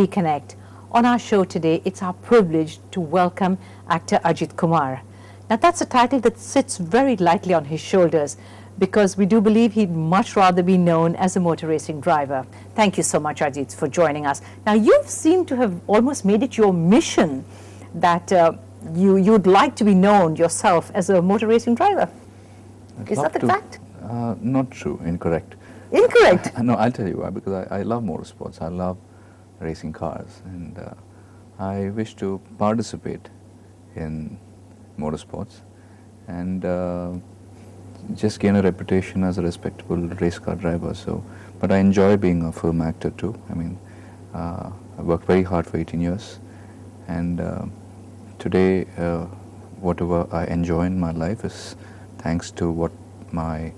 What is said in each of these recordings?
Reconnect. On our show today, it's our privilege to welcome actor Ajith Kumar. Now that's a title that sits very lightly on his shoulders because we do believe he'd much rather be known as a motor racing driver. Thank you so much, Ajith, for joining us. Now you seem to have almost made it your mission that you'd like to be known yourself as a motor racing driver. Is that the fact? Not true, incorrect. Incorrect? No, I'll tell you why, because I love motorsports. I love racing cars, and I wish to participate in motorsports and just gain a reputation as a respectable race car driver. So, but I enjoy being a film actor too. I mean, I worked very hard for 18 years, and today whatever I enjoy in my life is thanks to what my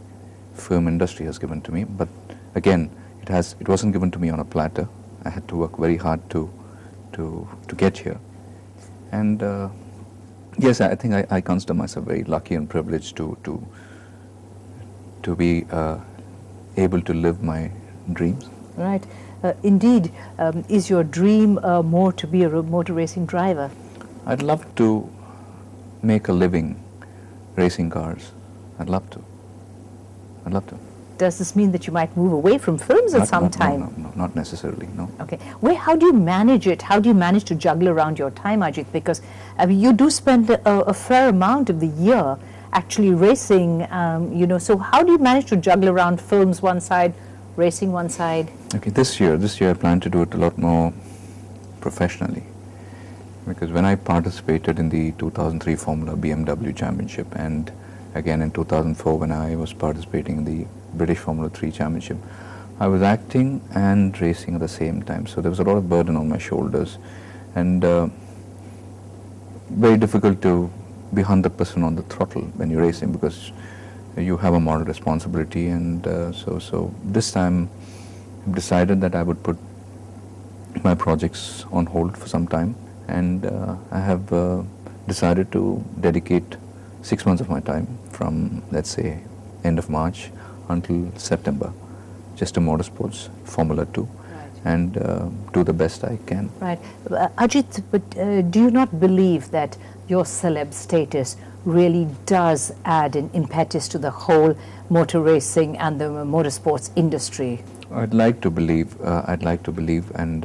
film industry has given to me. But again, it wasn't given to me on a platter. I had to work very hard to get here, and yes, I think I consider myself very lucky and privileged to be able to live my dreams. Right. Indeed, is your dream more to be a motor racing driver? I'd love to make a living racing cars. I'd love to. Does this mean that you might move away from films at some time? No, not necessarily, no. Okay. How do you manage it? How do you manage to juggle around your time, Ajith? Because you do spend a fair amount of the year actually racing, so how do you manage to juggle around films one side, racing one side? Okay, this year I plan to do it a lot more professionally, because when I participated in the 2003 Formula BMW Championship, and again in 2004 when I was participating in the British Formula 3 Championship, I was acting and racing at the same time, so there was a lot of burden on my shoulders, and very difficult to be 100% on the throttle when you're racing, because you have a moral responsibility. And so this time I've decided that I would put my projects on hold for some time, and I have decided to dedicate 6 months of my time from, let's say, end of March until September, just to motorsports, Formula 2, right, and do the best I can. Right. Ajith, but do you not believe that your celeb status really does add an impetus to the whole motor racing and the motorsports industry? I'd like to believe, and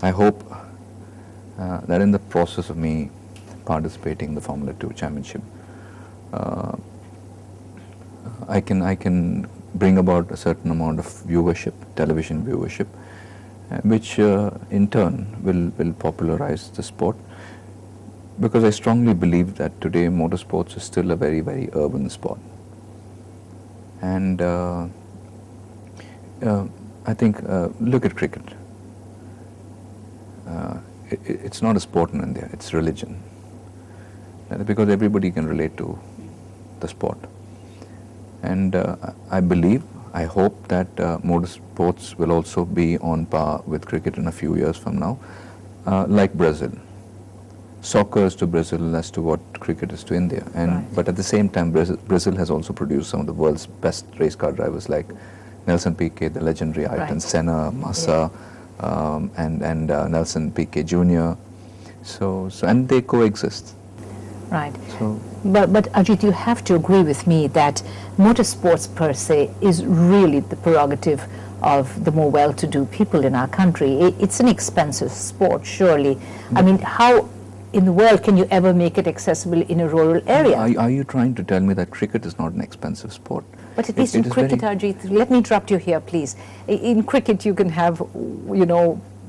I hope that in the process of me participating in the Formula 2 Championship, I can bring about a certain amount of viewership, television viewership, which in turn will popularize the sport, because I strongly believe that today motorsports is still a very, very urban sport. And I think, look at cricket. It's not a sport in India, it's religion, because everybody can relate to the sport. And I hope that motorsports will also be on par with cricket in a few years from now, like Brazil. Soccer is to Brazil as to what cricket is to India, and right, but at the same time, Brazil has also produced some of the world's best race car drivers, like Nelson Piquet, the legendary Ayrton right, Senna, Massa, yeah, and Nelson Piquet Jr. So and they coexist. Right. So, but Ajith, you have to agree with me that motorsports per se is really the prerogative of the more well-to-do people in our country. It's an expensive sport, surely. I mean, how in the world can you ever make it accessible in a rural area? Are you trying to tell me that cricket is not an expensive sport? But at least in cricket, Ajith, let me interrupt you here, please. In cricket, you can have,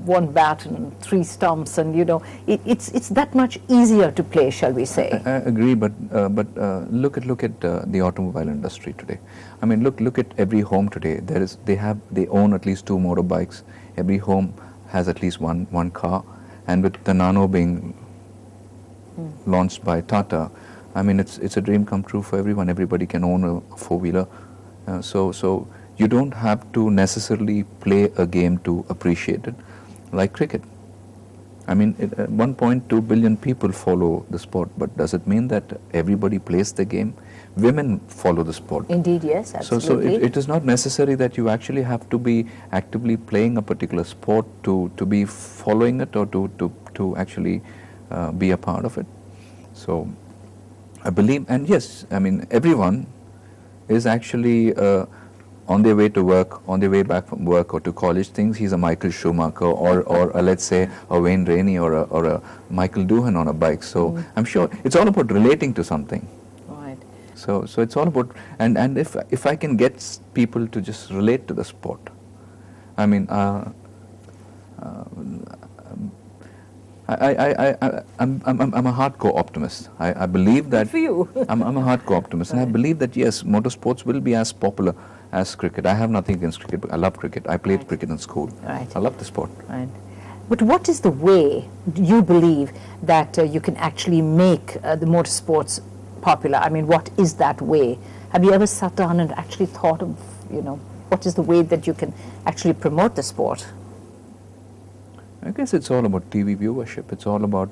one bat and 3 stumps, and it's that much easier to play, shall we say? I agree, but look at the automobile industry today. I mean, look at every home today. They own at least 2 motorbikes. Every home has at least one car, and with the Nano being launched by Tata, I mean, it's a dream come true for everyone. Everybody can own a 4-wheeler. So you don't have to necessarily play a game to appreciate it, like cricket. I mean, 1.2 billion people follow the sport, but does it mean that everybody plays the game? Women follow the sport. Indeed, yes, absolutely. So it is not necessary that you actually have to be actively playing a particular sport to be following it or to actually be a part of it. So I believe, and yes, I mean, everyone is actually on their way to work, on their way back from work or to college, thinks he's a Michael Schumacher or a, let's say, a Wayne Rainey or a Michael Doohan on a bike. So I'm sure it's all about relating to something. Right. So it's all about, and if I can get people to just relate to the sport, I mean, I'm a hardcore optimist. I believe that. Good for you. I'm a hardcore optimist, and I believe that yes, motorsports will be as popular as cricket. I have nothing against cricket. But I love cricket. I played cricket in school. Right. I love the sport. Right. But what is the way you believe that you can actually make the motorsports popular? I mean, what is that way? Have you ever sat down and actually thought of, what is the way that you can actually promote the sport? I guess it's all about TV viewership. It's all about,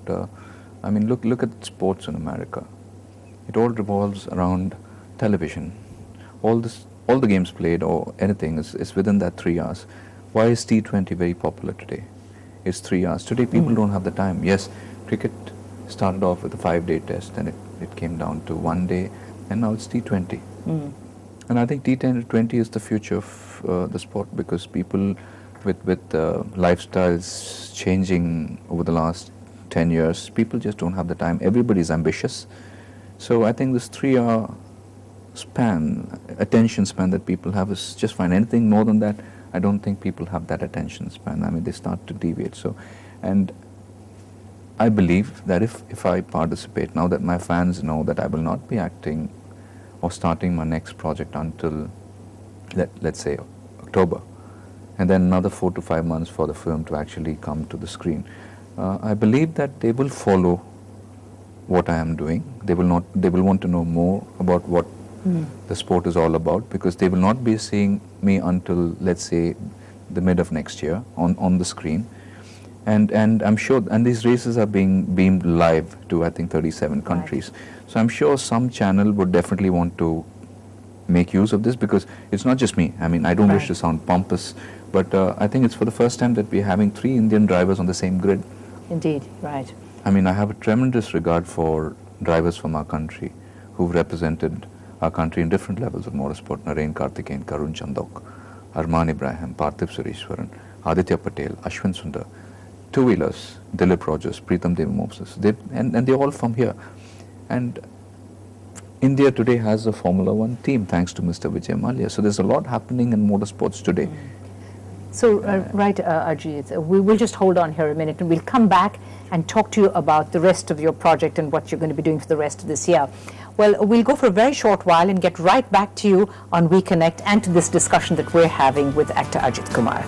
I mean, look at sports in America. It all revolves around television. All the games played or anything is within that 3 hours. Why is T20 very popular today? It's 3 hours. Today people don't have the time. Yes, cricket started off with a 5-day test, and it came down to 1 day, and now it's T20. And I think T20 is the future of the sport, because people with lifestyles changing over the last 10 years, people just don't have the time. Everybody's ambitious. So I think this 3-hour attention span that people have is just fine. Anything more than that, I don't think people have that attention span. I mean, they start to deviate. So, and I believe that if I participate, now that my fans know that I will not be acting or starting my next project until, let's say, October, and then another 4 to 5 months for the film to actually come to the screen, I believe that they will follow what I am doing. They will want to know more about what the sport is all about, because they will not be seeing me until, let's say, the mid of next year on the screen. And I'm sure, and these races are being beamed live to, I think, 37 countries. Right. So I'm sure some channel would definitely want to make use of this, because it's not just me. I mean, I don't wish to sound pompous, but I think it's for the first time that we're having 3 Indian drivers on the same grid. Indeed, right. I mean, I have a tremendous regard for drivers from our country who've represented our country in different levels of motorsport. Naren Karthikeyan, Karun Chandok, Arman Ibrahim, Parthiv Sureshwaran, Aditya Patel, Ashwin Sundar, two-wheelers, Dilip Rogers, Preetham Dev Moses, and they're all from here. And India today has a Formula 1 team thanks to Mr. Vijay Mallya. So there's a lot happening in motorsports today. So, right, Ajith, we will just hold on here a minute, and we'll come back and talk to you about the rest of your project and what you're going to be doing for the rest of this year. Well, we'll go for a very short while and get right back to you on We Connect and to this discussion that we're having with actor Ajith Kumar.